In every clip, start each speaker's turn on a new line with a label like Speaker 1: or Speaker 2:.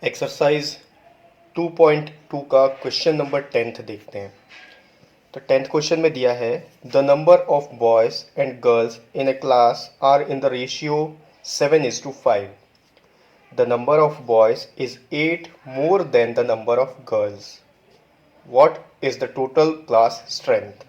Speaker 1: Exercise 2.2 का question number 10th देखते हैं। तो 10th क्वेश्चन में दिया है the number of boys and girls in a class are in the ratio 7:5। The number of boys is 8 more than the number of girls. What is the total class strength.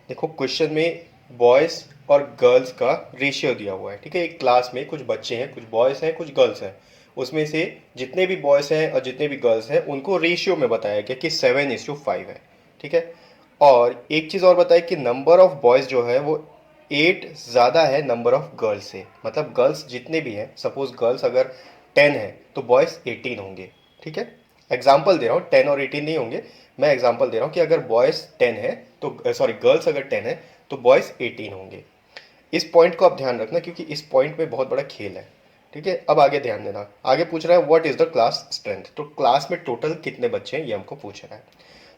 Speaker 1: देखो question में boys और girls का ratio दिया हुआ है। ठीक है, एक क्लास में कुछ बच्चे हैं, कुछ बॉयज़ हैं, कुछ गर्ल्स हैं। उसमें से जितने भी बॉयज़ हैं और जितने भी गर्ल्स हैं उनको रेशियो में बताया गया कि 7:5 है। ठीक है, और एक चीज़ और बताया कि नंबर ऑफ बॉयज़ जो है वो 8 ज़्यादा है नंबर ऑफ गर्ल्स से। मतलब गर्ल्स जितने भी हैं, सपोज गर्ल्स अगर 10 है तो बॉयज़ 18 होंगे। ठीक है, एग्जाम्पल दे रहा हूँ, 10 और 18 नहीं होंगे। मैं एग्जाम्पल दे रहा हूँ कि अगर बॉयज़ 10 है तो सॉरी गर्ल्स अगर 10 है तो बॉयज़ 18 होंगे। इस पॉइंट को आप ध्यान रखना क्योंकि इस पॉइंट में बहुत बड़ा खेल है। ठीक है, अब आगे ध्यान देना। आगे पूछ रहा है what is the class strength. तो क्लास में टोटल कितने बच्चे हैं ये हमको पूछ रहा है।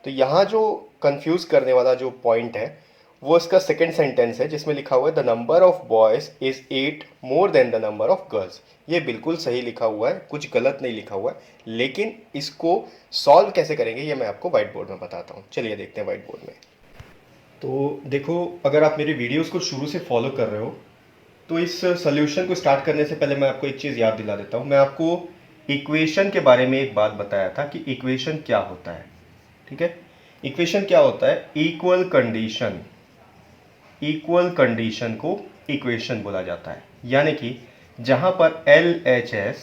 Speaker 1: तो यहाँ जो कंफ्यूज करने वाला जो पॉइंट है वो इसका सेकंड सेंटेंस है जिसमें लिखा हुआ है the number of boys is 8 more than the number of girls. ये बिल्कुल सही लिखा हुआ है, कुछ गलत नहीं लिखा हुआ है। लेकिन इसको सॉल्व कैसे करेंगे ये मैं आपको व्हाइट बोर्ड में बताता हूँ। चलिए देखते हैं व्हाइट बोर्ड में। तो देखो, अगर आप मेरी वीडियोस को शुरू से फॉलो कर रहे हो तो इस सॉल्यूशन को स्टार्ट करने से पहले मैं आपको एक चीज़ याद दिला देता हूँ। मैं आपको इक्वेशन के बारे में एक बात बताया था कि इक्वेशन क्या होता है। ठीक है, इक्वेशन क्या होता है, इक्वल कंडीशन को इक्वेशन बोला जाता है। यानी कि जहाँ पर LHS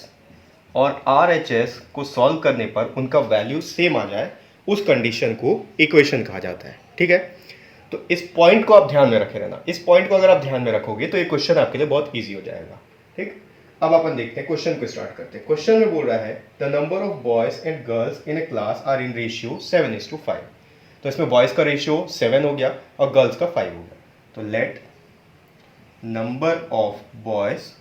Speaker 1: और RHS को सॉल्व करने पर उनका वैल्यू सेम आ जाए उस कंडीशन को इक्वेशन कहा जाता है। ठीक है, तो इस पॉइंट को आप ध्यान में रखे रहना। इस पॉइंट को अगर आप ध्यान में रखोगे तो ये क्वेश्चन आपके लिए बहुत इजी हो जाएगा। ठीक, अब अपन देखते हैं क्वेश्चन को स्टार्ट करते हैं। क्वेश्चन में बोल रहा है the number of boys and girls in a class are in ratio 7:5। तो इसमें बॉयज का रेशियो 7 हो गया और गर्ल्स का 5 हो गया। तो let number of boys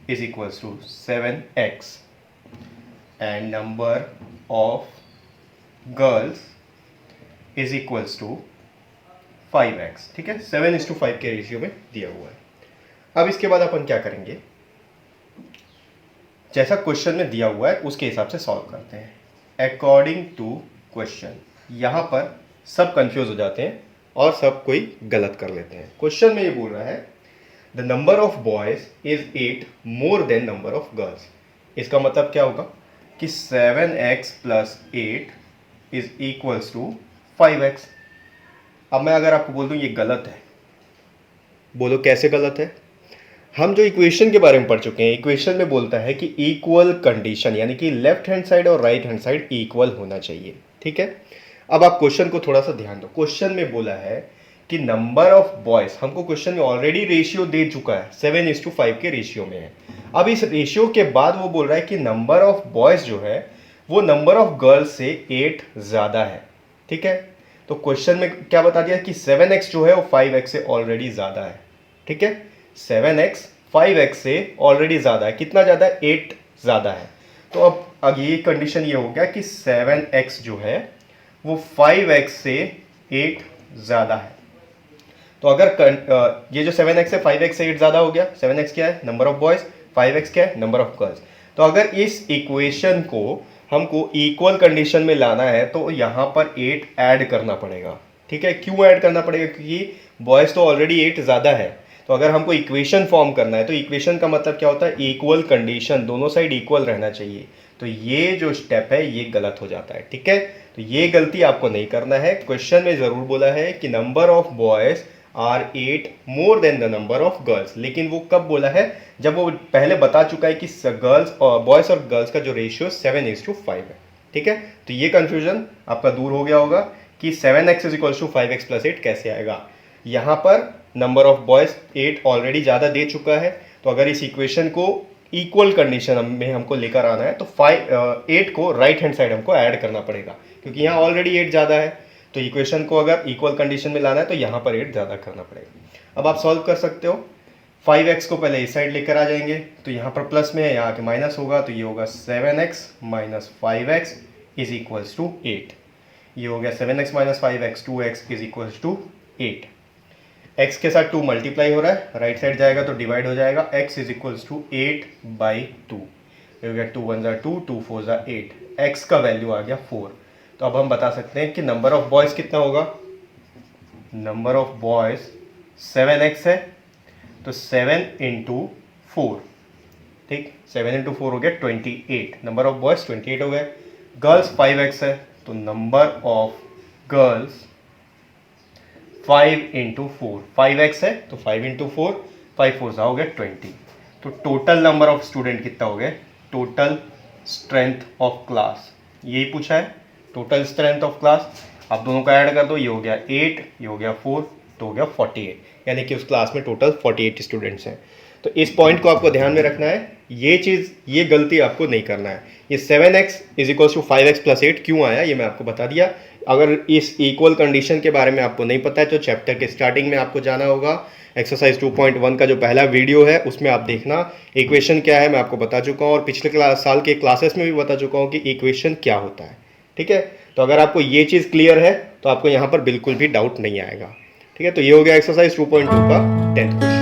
Speaker 1: is equals to 7x and number of girls is equals to 5x। ठीक है, 7:5 के रेशियो में दिया हुआ है। अब इसके बाद अपन क्या करेंगे, जैसा क्वेश्चन में दिया हुआ है उसके हिसाब से सॉल्व करते हैं अकॉर्डिंग टू क्वेश्चन। यहाँ पर सब कंफ्यूज हो जाते हैं और सब कोई गलत कर लेते हैं। क्वेश्चन में ये बोल रहा है the number of boys is 8 more then number of girls. इसका मतलब क्या होगा कि 7x plus 8 is equals to 5x। अब मैं अगर आपको बोल दूं ये गलत है, बोलो कैसे गलत है। हम जो इक्वेशन के बारे में पढ़ चुके हैं, इक्वेशन में बोलता है कि इक्वल कंडीशन, यानी कि लेफ्ट हैंड साइड और राइट हैंड साइड इक्वल होना चाहिए। ठीक है, अब आप क्वेश्चन को थोड़ा सा ध्यान दो। क्वेश्चन में बोला है कि नंबर ऑफ बॉयज, हमको क्वेश्चन में ऑलरेडी रेशियो दे चुका है, 7:5 के रेशियो में है। अब इस रेशियो के बाद वो बोल रहा है कि नंबर ऑफ बॉयज जो है वो नंबर ऑफ गर्ल्स से 8 ज़्यादा है। ठीक है, तो क्वेश्चन में क्या बता दिया कि 7x जो है वो 5x से ऑलरेडी ज़्यादा है। ठीक है, 7x 5x से ऑलरेडी ज़्यादा है। कितना ज़्यादा है, 8 ज़्यादा है। तो अब ये कंडीशन ये हो गया कि 7x जो है वो 5x से 8 ज़्यादा है। तो अगर ये जो 7x है 5x से 8 ज़्यादा हो गया। 7x क्या है, नंबर ऑफ बॉयज़, 5x क्या है, नंबर ऑफ गर्ल्स। तो अगर इस इक्वेशन को हमको इक्वल कंडीशन में लाना है तो यहाँ पर 8 ऐड करना पड़ेगा। ठीक है, क्यों ऐड करना पड़ेगा, क्योंकि बॉयज़ तो ऑलरेडी 8 ज़्यादा है। तो अगर हमको इक्वेशन फॉर्म करना है तो इक्वेशन का मतलब क्या होता है, इक्वल कंडीशन, दोनों साइड इक्वल रहना चाहिए। तो ये जो स्टेप है ये गलत हो जाता है। ठीक है, तो ये गलती आपको नहीं करना है। क्वेश्चन में ज़रूर बोला है कि number of boys are 8 more than the number of girls, लेकिन वो कब बोला है, जब वो पहले बता चुका है कि गर्ल्स और बॉयज़ और गर्ल्स का जो रेशियो 7:5 है। ठीक है, तो ये कंफ्यूजन आपका दूर हो गया होगा कि 7x is equal to 5x plus 8 कैसे आएगा। यहाँ पर नंबर ऑफ बॉयज़ 8 ऑलरेडी ज़्यादा दे चुका है। तो अगर इस इक्वेशन को इक्वल कंडीशन में हमको लेकर आना है तो 8 को राइट हैंड साइड हमको ऐड करना पड़ेगा, क्योंकि यहाँ ऑलरेडी 8 ज़्यादा है। तो इक्वेशन को अगर इक्वल कंडीशन में लाना है तो यहाँ पर 8 ज़्यादा करना पड़ेगा। अब आप सॉल्व कर सकते हो। 5x को पहले इस साइड लेकर आ जाएंगे तो यहाँ पर प्लस में है, यहाँ के माइनस होगा, तो ये होगा 7x minus 5x is equals to 8। ये हो गया 7x minus 5x, 2x is equals to 8। x के साथ 2 मल्टीप्लाई हो रहा है, राइट साइड जाएगा तो डिवाइड हो जाएगा, x इज इक्वल्स टू 8/2। ये हो गया 2 1 ज़ा 2, 2 4 ज़ा 8, एक्स का वैल्यू आ गया 4। तो अब हम बता सकते हैं कि नंबर ऑफ बॉयज़ कितना होगा, नंबर ऑफ बॉयज़ 7x है, तो 7 इंटू 4, ठीक, 7 इंटू 4 हो गया 28, नंबर ऑफ बॉयज़ 28 हो गए। गर्ल्स 5x है, तो number of girls 5 into 4, 5x है तो 5 इंटू 4, 5 4 हो गया 20। तो टोटल नंबर ऑफ स्टूडेंट कितना हो गया, टोटल स्ट्रेंथ ऑफ क्लास, यही पूछा है, टोटल स्ट्रेंथ ऑफ क्लास। आप दोनों का ऐड कर दो, ये हो गया 8, ये हो गया 4, तो हो गया 48, यानी कि उस क्लास में टोटल 48 स्टूडेंट्स हैं। तो इस पॉइंट को आपको ध्यान में रखना है, ये चीज़, ये गलती आपको नहीं करना है। ये 7x is equal to 5x plus 8 क्यों आया, ये मैं आपको बता दिया। अगर इस इक्वल कंडीशन के बारे में आपको नहीं पता है तो चैप्टर के स्टार्टिंग में आपको जाना होगा, एक्सरसाइज 2.1 का जो पहला वीडियो है उसमें आप देखना इक्वेशन क्या है, मैं आपको बता चुका हूँ, और पिछले साल के क्लासेस में भी बता चुका हूँ कि इक्वेशन क्या होता है। ठीक है, तो अगर आपको ये चीज़ क्लियर है तो आपको यहाँ पर बिल्कुल भी डाउट नहीं आएगा। ठीक है, तो ये हो गया एक्सरसाइज 2.2 का 10th क्वेश्चन।